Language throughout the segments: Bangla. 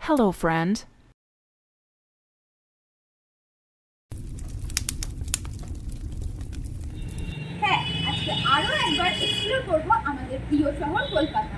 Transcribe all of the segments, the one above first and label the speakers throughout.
Speaker 1: Hello, friend.
Speaker 2: হ্যাঁ, আজকে আরো একবার এক্সপ্লোর করব আমাদের প্রিয় শহর কলকাতা।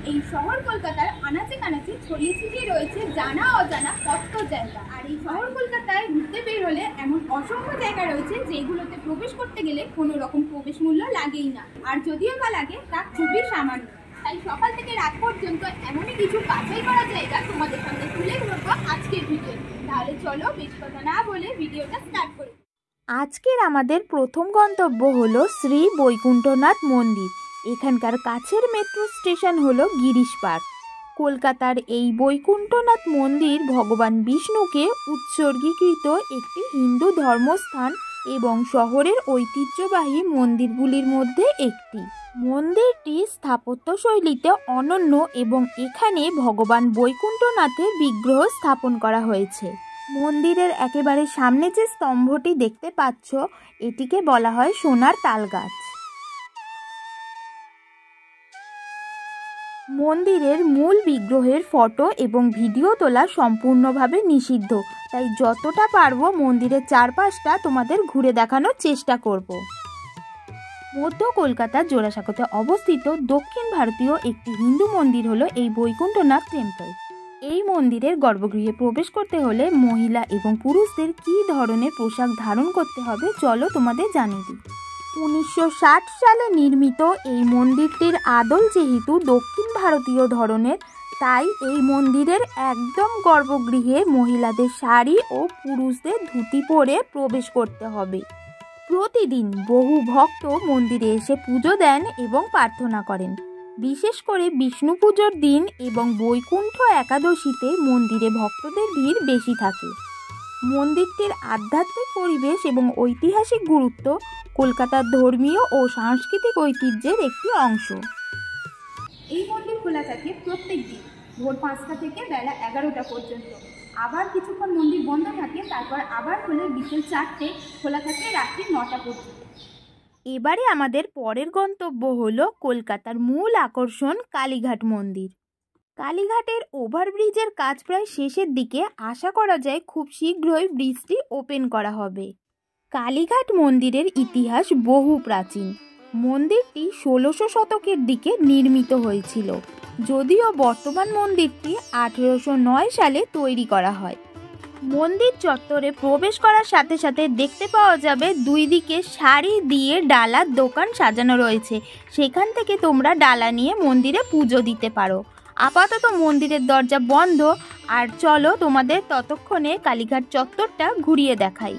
Speaker 2: এই শহর কলকাতার আনাচে কানাচে ছড়িয়ে ছিটিয়ে রয়েছে জানা অজানা কত জায়গা। আর এই শহর কলকাতায় ঘুরতে বের হলে এমন অসংখ্য জায়গা রয়েছে যেগুলোতে প্রবেশ করতে গেলে কোনো রকম প্রবেশ মূল্য লাগেই না, আর যদিও বা লাগে তা খুবই সামান্য। তাই সকাল থেকে রাত পর্যন্ত এমনই কিছু বাছাই করা জায়গা তোমাদের সামনে তুলে ধরবো আজকের ভিডিও। তাহলে চলো বেশি কথা না বলে ভিডিওটা স্টার্ট করি।
Speaker 3: আজকের আমাদের প্রথম গন্তব্য হলো শ্রী বৈকুণ্ঠনাথ মন্দির। এখানকার কাছের মেট্রো স্টেশন হলো গিরিশ পার্ক। কলকাতার এই বৈকুণ্ঠনাথ মন্দির ভগবান বিষ্ণুকে উৎসর্গীকৃত একটি হিন্দু ধর্মস্থান এবং শহরের ঐতিহ্যবাহী মন্দিরগুলির মধ্যে একটি। মন্দিরটি স্থাপত্যশৈলীতে অনন্য এবং এখানে ভগবান বৈকুণ্ঠনাথের বিগ্রহ স্থাপন করা হয়েছে। মন্দিরের একেবারে সামনে যে স্তম্ভটি দেখতে পাচ্ছ, এটিকে বলা হয় সোনার তালগাছ। মন্দিরের মূল বিগ্রহের ফটো এবং ভিডিও তোলা সম্পূর্ণভাবে নিষিদ্ধ, তাই যতটা পারবো মন্দিরের চারপাশটা তোমাদের ঘুরে দেখানোর চেষ্টা করব। মধ্য কলকাতার জোড়াসাঁকোতে অবস্থিত দক্ষিণ ভারতীয় একটি হিন্দু মন্দির হলো এই বৈকুণ্ঠনাথ টেম্পল। এই মন্দিরের গর্ভগৃহে প্রবেশ করতে হলে মহিলা এবং পুরুষদের কী ধরনের পোশাক ধারণ করতে হবে চলো তোমাদের জানিয়ে দিই। 1960 সালে নির্মিত এই মন্দিরটির আদল যেহেতু দক্ষিণ ভারতীয় ধরনের, তাই এই মন্দিরের একদম গর্ভগৃহে মহিলাদের শাড়ি ও পুরুষদের ধুতি পরে প্রবেশ করতে হবে। প্রতিদিন বহু ভক্ত মন্দিরে এসে পুজো দেন এবং প্রার্থনা করেন। বিশেষ করে বিষ্ণু পুজোর দিন এবং বৈকুণ্ঠ একাদশীতে মন্দিরে ভক্তদের ভিড় বেশি থাকে। মন্দিরটির আধ্যাত্মিক পরিবেশ এবং ঐতিহাসিক গুরুত্ব কলকাতার ধর্মীয় ও সাংস্কৃতিক ঐতিহ্যের একটি অংশ।
Speaker 2: এই মন্দির খোলা থাকে প্রত্যেক দিন ভোর 5টা থেকে বেলা 11টা পর্যন্ত। আবার কিছুক্ষণ মন্দির বন্ধ থাকে, তারপর আবার খোলে বিকেল 4টে, খোলা থাকে রাত্রি 9টা পর্যন্ত।
Speaker 3: এবারে আমাদের পরের গন্তব্য হলো কলকাতার মূল আকর্ষণ কালীঘাট মন্দির। কালীঘাটের ওভারব্রিজের কাজ প্রায় শেষের দিকে, আশা করা যায় খুব শীঘ্রই ব্রিজটি ওপেন করা হবে। কালীঘাট মন্দিরের ইতিহাস বহু প্রাচীন। মন্দিরটি 1600 শতকের দিকে নির্মিত হয়েছিল, যদিও বর্তমান মন্দিরটি 1809 সালে তৈরি করা হয়। মন্দির চত্বরে প্রবেশ করার সাথে সাথে দেখতে পাওয়া যাবে দুই দিকে সারি দিয়ে ডালার দোকান সাজানো রয়েছে। সেখান থেকে তোমরা ডালা নিয়ে মন্দিরে পুজো দিতে পারো। আপাতত মন্দিরের দরজা বন্ধ, আর চলো তোমাদের ততক্ষণে কালীঘাট চত্বরটা ঘুরিয়ে দেখাই।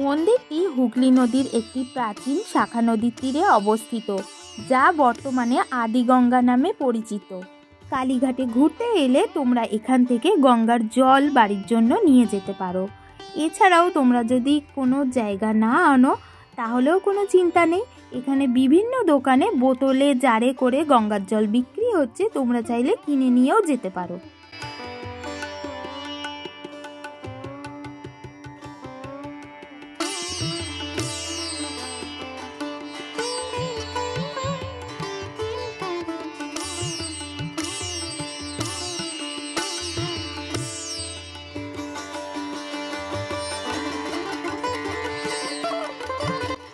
Speaker 3: মন্দিরটি হুগলি নদীর একটি প্রাচীন শাখা নদীর তীরে অবস্থিত, যা বর্তমানে আদিগঙ্গা নামে পরিচিত। কালীঘাটে ঘুরতে এলে তোমরা এখান থেকে গঙ্গার জল বাড়ির জন্য নিয়ে যেতে পারো। এছাড়াও তোমরা যদি কোনো জায়গা না আনো তাহলেও কোনো চিন্তা নেই, এখানে বিভিন্ন দোকানে বোতলে জারে করে গঙ্গার জল বিক্রি হচ্ছে, তোমরা চাইলে কিনে নিয়েও যেতে পারো।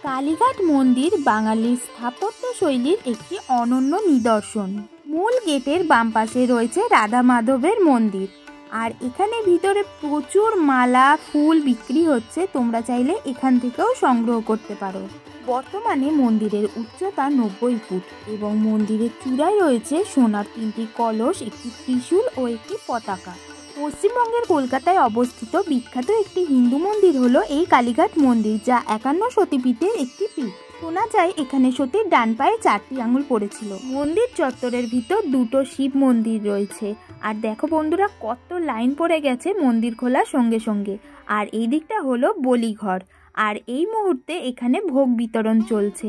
Speaker 3: কালীঘাট মন্দির বাঙালির স্থাপত্য শৈলীর একটি অনন্য নিদর্শন। মূল গেটের বাম পাশে রয়েছে রাধা মাধবের মন্দির, আর এখানে ভিতরে প্রচুর মালা ফুল বিক্রি হচ্ছে, তোমরা চাইলে এখান থেকেও সংগ্রহ করতে পারো। বর্তমানে মন্দিরের উচ্চতা 90 ফুট এবং মন্দিরের চূড়ায় রয়েছে সোনার 3টি কলস, একটি ত্রিশূল ও একটি পতাকা। পশ্চিমবঙ্গের কলকাতায় অবস্থিত বিখ্যাত একটি হিন্দু মন্দির হলো এই কালীঘাট মন্দির, যা 51 সতীপীঠের একটি পীঠ। শোনা যায় এখানে সতীর ডান পায়ে 4টি আঙুল পড়েছিল। মন্দির চত্বরের ভিতর 2টো শিব মন্দির রয়েছে। আর দেখো বন্ধুরা, কত লাইন পড়ে গেছে মন্দির খোলার সঙ্গে সঙ্গে। আর এই দিকটা হলো বলিঘর, আর এই মুহূর্তে এখানে ভোগ বিতরণ চলছে।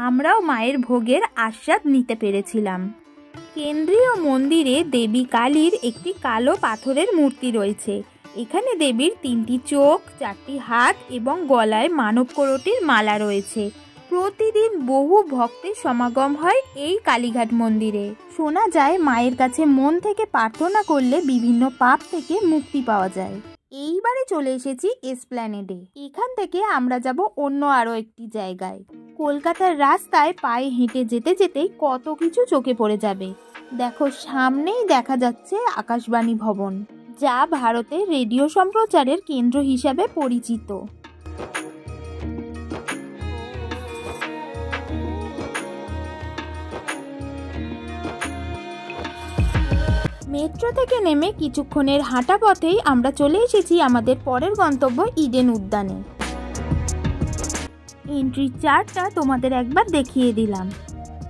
Speaker 3: আমরাও মায়ের ভোগের আস্বাদ নিতে পেরেছিলাম। কেন্দ্রীয় মন্দিরে দেবী কালীর একটি কালো পাথরের মূর্তি রয়েছে। এখানে দেবীর 3টি চোখ, 4টি হাত এবং গলায় মানব কোরটির মালা রয়েছে। প্রতিদিন বহু ভক্তের সমাগম হয় এই কালীঘাট মন্দিরে। শোনা যায় মায়ের কাছে মন থেকে প্রার্থনা করলে বিভিন্ন পাপ থেকে মুক্তি পাওয়া যায়। এইবারে চলে এসেছি এসপ্ল্যানেডে। এখান থেকে আমরা যাব অন্য আরো একটি জায়গায়। কলকাতার রাস্তায় পায়ে হেঁটে যেতে যেতেই কত কিছু চোখে পড়ে যাবে। দেখো, সামনেই দেখা যাচ্ছে আকাশবাণী ভবন, যা ভারতের রেডিও সম্প্রচারের কেন্দ্র হিসাবে পরিচিত। মেট্রো থেকে নেমে কিছুক্ষণের হাঁটা পথেই আমরা চলে এসেছি আমাদের পরের গন্তব্য ইডেন উদ্যানে। এন্ট্রি চার্টটা তোমাদের একবার দেখিয়ে দিলাম।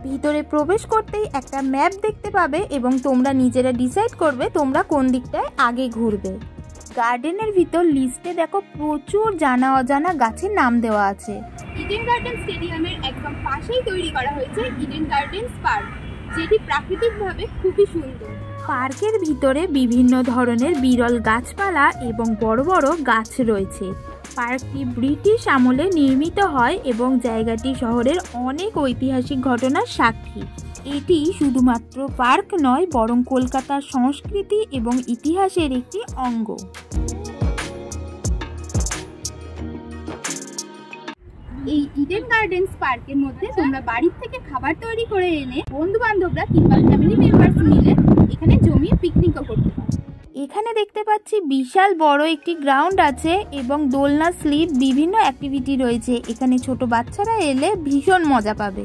Speaker 3: ভিতরে প্রবেশ করতেই একটা ম্যাপ দেখতে পাবে এবং তোমরা নিজেরা ডিসাইড করবে তোমরা কোন দিকটায় আগে ঘুরবে। গার্ডেনের ভিতর লিস্টে দেখো প্রচুর জানা অজানা গাছের নাম দেওয়া আছে।
Speaker 2: ইডেন গার্ডেন স্টেডিয়ামের একদম পাশেই তৈরি করা হয়েছে ইডেন গার্ডেন্স পার্ক, যেটি প্রাকৃতিকভাবে খুবই সুন্দর।
Speaker 3: পার্কের ভিতরে বিভিন্ন ধরনের বিরল গাছপালা এবং বড় বড় গাছ রয়েছে। পার্কটি ব্রিটিশ আমলে নির্মিত হয় এবং জায়গাটি শহরের অনেক ঐতিহাসিক ঘটনার সাক্ষী। এটি শুধুমাত্র পার্ক নয়, বরং কলকাতার সংস্কৃতি এবং ইতিহাসের একটি অঙ্গ।
Speaker 2: এই ইডেন গার্ডেন্স পার্কের মধ্যে তোমরা বাড়ির থেকে খাবার তৈরি করে এনে বন্ধু বান্ধবরা কিংবা ফ্যামিলি মেম্বার্স মিলে এখানে জমিয়ে পিকনিকও করতে পারো।
Speaker 3: এখানে দেখতে পাচ্ছি বিশাল বড় একটি গ্রাউন্ড আছে এবং দোলনা, স্লিপ, বিভিন্ন অ্যাক্টিভিটি রয়েছে। এখানে ছোট বাচ্চারা এলে ভীষণ মজা পাবে।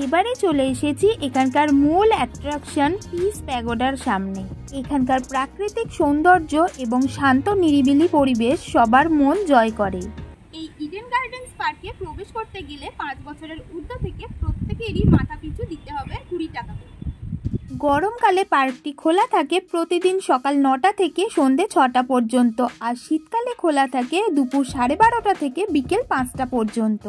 Speaker 3: এবারে চলে এসেছি এখানকার মূল অ্যাট্রাকশন পিস প্যাগোডার সামনে। এখানকার প্রাকৃতিক সৌন্দর্য এবং শান্ত নিরিবিলি পরিবেশ সবার মন জয় করে।
Speaker 2: এই ইডেন গার্ডেন্স পার্কে প্রবেশ করতে গেলে 5 বছরের ঊর্ধ্ব থেকে প্রত্যেকেরই মাথা পিছু দিতে হবে 20 টাকা করে।
Speaker 3: গরমকালে পার্কটি খোলা থাকে প্রতিদিন সকাল 9টা থেকে সন্ধ্যে 6টা পর্যন্ত, আর শীতকালে খোলা থাকে দুপুর 12:30 থেকে বিকেল 5টা পর্যন্ত।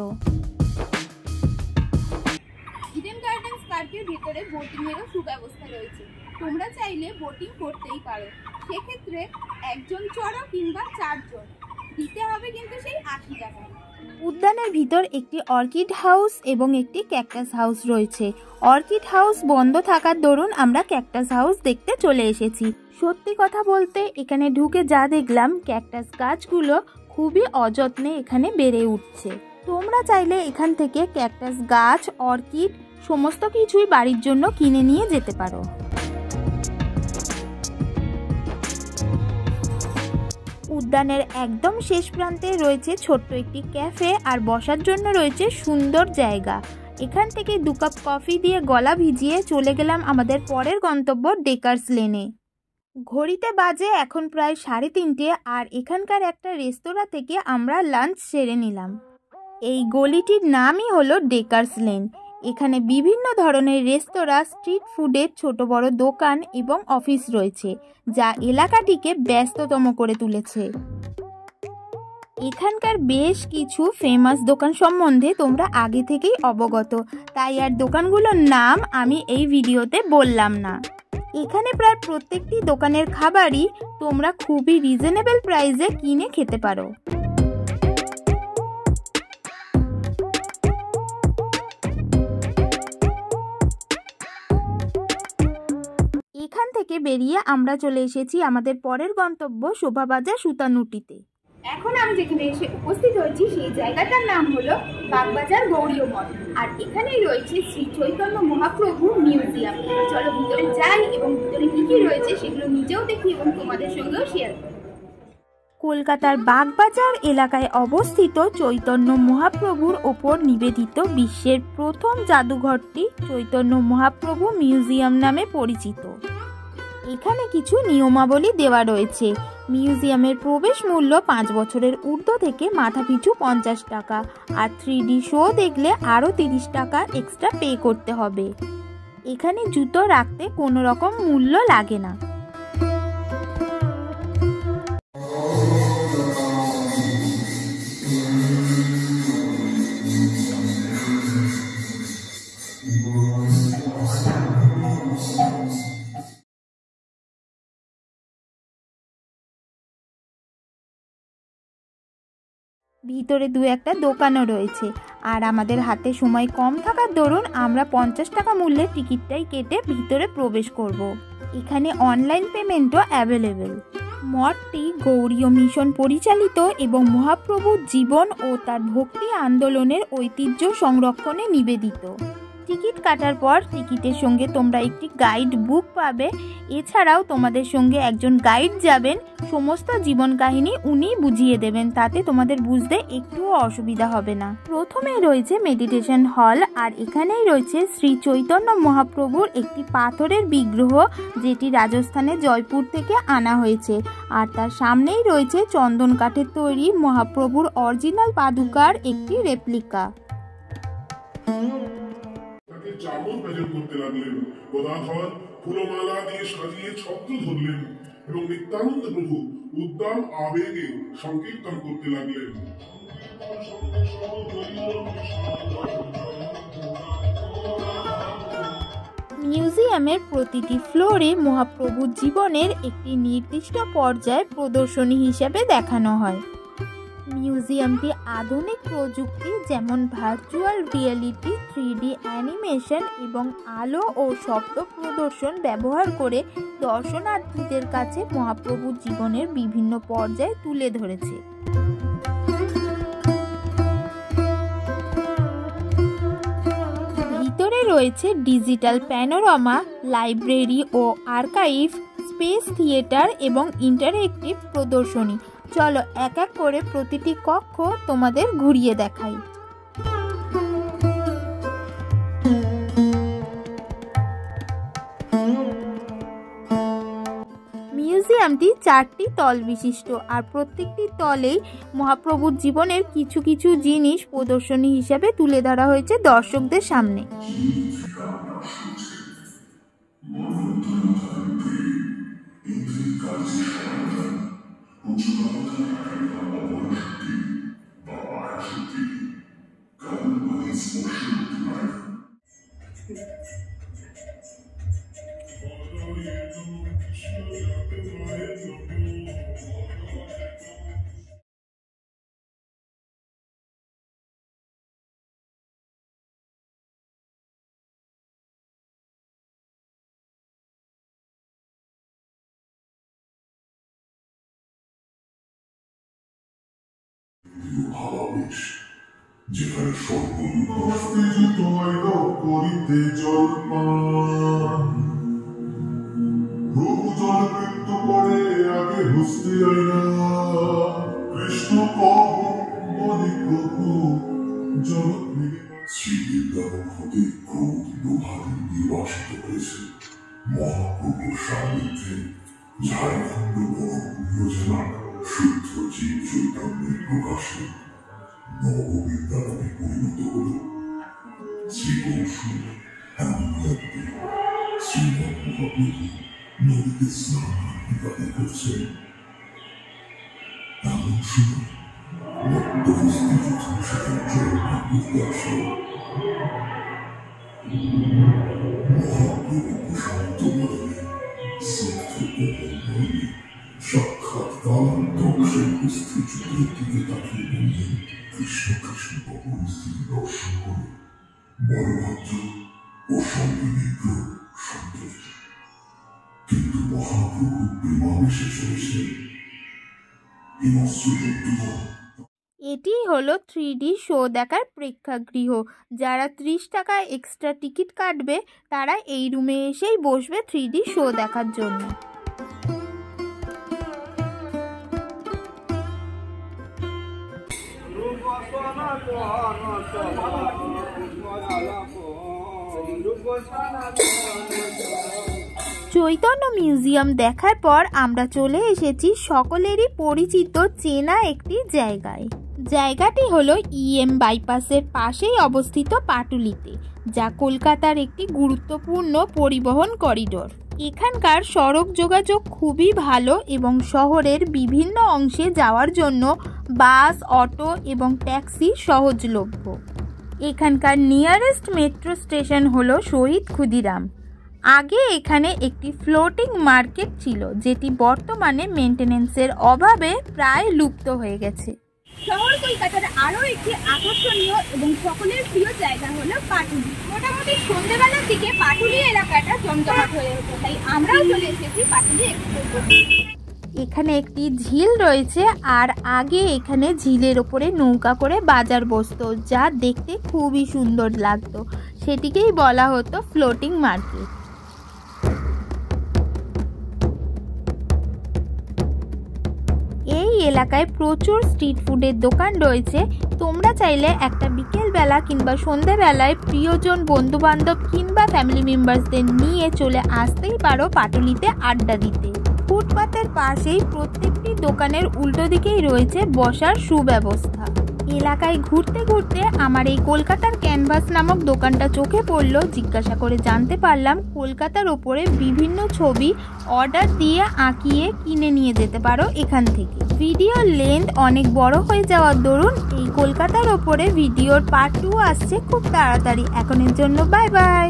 Speaker 2: ইডেন গার্ডেন্স পার্কের ভেতরে বোটিংয়েরও সুব্যবস্থা রয়েছে। তোমরা চাইলে বোটিং করতেই পারো। সেক্ষেত্রে একজন চড়ো কিংবা 4 জন দিতে হবে কিন্তু সেই 80 টাকা।
Speaker 3: উদ্যানের ভিতর একটি অর্কিড হাউস এবং একটি ক্যাকটাস হাউস রয়েছে। অর্কিড হাউস বন্ধ থাকার দরুন আমরা ক্যাকটাস হাউস দেখতে চলে এসেছি। সত্যি কথা বলতে এখানে ঢুকে যা দেখলাম, ক্যাকটাস গাছগুলো খুবই অযত্নে এখানে বেড়ে উঠছে। তোমরা চাইলে এখান থেকে ক্যাকটাস গাছ, অর্কিড সমস্ত কিছুই বাড়ির জন্য কিনে নিয়ে যেতে পারো। উদ্যানের একদম শেষ প্রান্তে রয়েছে ছোট্ট একটি ক্যাফে, আর বসার জন্য রয়েছে সুন্দর জায়গা। এখান থেকে 2 কাপ কফি দিয়ে গলা ভিজিয়ে চলে গেলাম আমাদের পরের গন্তব্য ডেকার্স লেনে। ঘড়িতে বাজে এখন প্রায় 3:30, আর এখানকার একটা রেস্তোরাঁ থেকে আমরা লাঞ্চ সেরে নিলাম। এই গলিটির নামই হলো ডেকার্স লেন। এখানে বিভিন্ন ধরনের রেস্তোরাঁ, স্ট্রিট ফুডের ছোট বড় দোকান এবং অফিস রয়েছে, যা এলাকাটিকে ব্যস্ততম করে তুলেছে। এখানকার বেশ কিছু ফেমাস দোকান সম্বন্ধে তোমরা আগে থেকেই অবগত, তাই আর দোকানগুলোর নাম আমি এই ভিডিওতে বললাম না। এখানে প্রায় প্রত্যেকটি দোকানের খাবারই তোমরা খুবই রিজনেবল প্রাইসে কিনে খেতে পারো। এখান থেকে বেরিয়ে আমরা চলে এসেছি আমাদের পরের গন্তব্য শোভাবাজার সুতানুটিতে।
Speaker 2: এখন আমি যেখানে এসে উপস্থিত হয়েছি সেই জায়গাটার নাম হলো বাগবাজার গৌরীয় মঠ, আর এখানেই রয়েছে শ্রী চৈতন্য মহাপ্রভু মিউজিয়াম। চলো ভিতরে যাই এবং ভিতরে কি কি রয়েছে সেগুলো নিজেও দেখি এবং তোমাদের সঙ্গেও শেয়ার করি।
Speaker 3: কলকাতার বাগবাজার এলাকায় অবস্থিত চৈতন্য মহাপ্রভুর ওপর নিবেদিত বিশ্বের প্রথম জাদুঘরটি চৈতন্য মহাপ্রভু মিউজিয়াম নামে পরিচিত। এখানে কিছু নিয়মাবলী দেওয়া রয়েছে। মিউজিয়ামের প্রবেশ মূল্য 5 বছরের ঊর্ধ্ব থেকে মাথাপিছু 50 টাকা, আর 3D শো দেখলে আরও 30 টাকা এক্সট্রা পে করতে হবে। এখানে জুতো রাখতে কোনো রকম মূল্য লাগে না। ভিতরে দু একটা দোকানও রয়েছে। আর আমাদের হাতে সময় কম থাকার দরুন আমরা 50 টাকা মূল্যের টিকিটটাই কেটে ভিতরে প্রবেশ করব। এখানে অনলাইন পেমেন্টও অ্যাভেলেবেল। মঠটি গৌড়ীয় মিশন পরিচালিত এবং মহাপ্রভুর জীবন ও তার ভক্তি আন্দোলনের ঐতিহ্য সংরক্ষণে নিবেদিত। টিকিট কাটার পর টিকিটের সঙ্গে তোমরা একটি গাইড বুক পাবে। এছাড়াও তোমাদের সঙ্গে একজন গাইড যাবেন, সমস্ত জীবন কাহিনী উনি বুঝিয়ে দেবেন, তাতে তোমাদের বুঝতে একটুও অসুবিধা হবে না। প্রথমে রয়েছে মেডিটেশন হল, আর এখানেই রয়েছে শ্রী চৈতন্য মহাপ্রভুর একটি পাথরের বিগ্রহ, যেটি রাজস্থানের জয়পুর থেকে আনা হয়েছে। আর তার সামনেই রয়েছে চন্দন কাঠের তৈরি মহাপ্রভুর অরিজিনাল পাদুকার একটি রেপ্লিকা।
Speaker 1: চামর প্রেজেন্ট করতে লাগলেন। গদাধর ফুলমালা দিয়ে সাজিয়ে ছত্র ধরলেন এবং নিত্যানন্দ প্রভু উদ্দাম আবেগে সংকীর্তন করতে লাগলেন।
Speaker 3: মিউজিয়ামের প্রতিটি ফ্লোরে মহাপ্রভুর জীবনের একটি নির্দিষ্ট পর্যায় প্রদর্শনী হিসেবে দেখানো হয়। মিউজিয়ামটি আধুনিক প্রযুক্তি যেমন ভার্চুয়াল রিয়েলিটি, 3D অ্যানিমেশন এবং আলো ও শব্দ প্রদর্শন ব্যবহার করে দর্শনার্থীদের কাছে মহাপ্রভুর জীবনের বিভিন্ন পর্যায় তুলে ধরেছে। ভিতরে রয়েছে ডিজিটাল প্যানোরামা, লাইব্রেরি ও আর্কাইভ, স্পেস থিয়েটার এবং ইন্টারঅ্যাক্টিভ প্রদর্শনী। চলো এক এক করে প্রতিটি কক্ষ তোমাদের ঘুরিয়ে দেখাই। মিউজিয়ামটি 4টি তল বিশিষ্ট, আর প্রত্যেকটি তলেই মহাপ্রভুর জীবনের কিছু কিছু জিনিস প্রদর্শনী হিসেবে তুলে ধরা হয়েছে দর্শকদের সামনে।
Speaker 1: ভাবাবেশ যেখানে সর্বস্তিজিত করিতে জলপান, প্রভু জলবৃত্ত করে আগে হস্তে আইনা, কৃষ্ণ কহ বলি প্রভু জগৎ মিলে। শ্রীবৃন্দাবন হতে ক্রোধ লোভাদি নির্বাসিত হয়েছে মহাপ্রভুর সান্নিধ্যে। ঝাড়খণ্ড যোজনা শুদ্ধ জীব চৈতন্যের প্রকাশে নববৃন্দাবনে পরিণত হল। শ্রী কৌশল এমন লাগবে শ্রীমৎ মহাপ্রভু নদীতে স্নান বিবাদে করছেন। এমন সময় মধ্যবস্তি যখন সেখানে জলপান করতে আসল, মহাপ্রভু প্রশান্ত বদলে স্নিগ্ধ কোমল নয়নে সাক্ষাৎ কালান্তক সেই স্ত্রী যুগের দিকে তাকিয়ে বললেন, কৃষ্ণ কৃষ্ণ পরিস্থিতি দর্শন করে বড়ভদ্র ও সঙ্গে নিগ্র সৌন্দর্য। কিন্তু মহাপ্রভু প্রেমাবেশে চলেছে হিমস্রোযুক্ত।
Speaker 3: এটি হলো 3D শো দেখার প্রেক্ষাগৃহ। যারা 30 টাকায় এক্সট্রা টিকিট কাটবে তারা এই রুমে এসেই বসবে 3D শো দেখার জন্য। চৈতন্য মিউজিয়াম দেখার পর আমরা চলে এসেছি সকলেরই পরিচিত চেনা একটি জায়গায়। জায়গাটি হলো EM বাইপাসের পাশেই অবস্থিত পাটুলিতে, যা কলকাতার একটি গুরুত্বপূর্ণ পরিবহন করিডোর। এখানকার সড়ক যোগাযোগ খুবই ভালো এবং শহরের বিভিন্ন অংশে যাওয়ার জন্য বাস, অটো এবং ট্যাক্সি সহজলভ্য। এখানকার নিয়ারেস্ট মেট্রো স্টেশন হলো শহীদ ক্ষুদিরাম। আগে এখানে একটি ফ্লোটিং মার্কেট ছিল, যেটি বর্তমানে মেনটেনেন্সের অভাবে প্রায় লুপ্ত হয়ে গেছে।
Speaker 2: শহর কলকাতার আরো একটি আকর্ষণীয় এবং সকলের প্রিয় জায়গা হলো পাটুলি। মোটামুটি সন্ধ্যেবেলার দিকে পাটুলি এলাকাটা জমজমাট হয়ে ওঠে, তাই আমরাও চলে এসেছি পাটুলি এক্সপ্লোর করতে।
Speaker 3: এখানে একটি ঝিল রয়েছে, আর আগে এখানে ঝিলের ওপরে নৌকা করে বাজার বসতো, যা দেখতে খুবই সুন্দর লাগতো। সেটিকেই বলা হতো ফ্লোটিং মার্কেট। এই এলাকায় প্রচুর স্ট্রিট ফুডের দোকান রয়েছে। তোমরা চাইলে একটা বিকেলবেলা কিংবা সন্ধ্যেবেলায় প্রিয়জন, বন্ধুবান্ধব কিংবা ফ্যামিলি মেম্বার্সদের নিয়ে চলে আসতেই পারো পাটুলিতে আড্ডা দিতে। ফুটপাতের পাশেই প্রত্যেকটি দোকানের উল্টো দিকেই রয়েছে বসার সুব্যবস্থা। এলাকায় ঘুরতে ঘুরতে আমার এই কলকাতার ক্যানভাস নামক দোকানটা চোখে পড়লো। জিজ্ঞাসা করে জানতে পারলাম কলকাতার ওপরে বিভিন্ন ছবি অর্ডার দিয়ে আঁকিয়ে কিনে নিয়ে যেতে পারো এখান থেকে। ভিডিওর লেন্থ অনেক বড় হয়ে যাওয়ার দরুন এই কলকাতার ওপরে ভিডিওর পার্ট 2 আসছে খুব তাড়াতাড়ি। এখনের জন্য বাই বাই।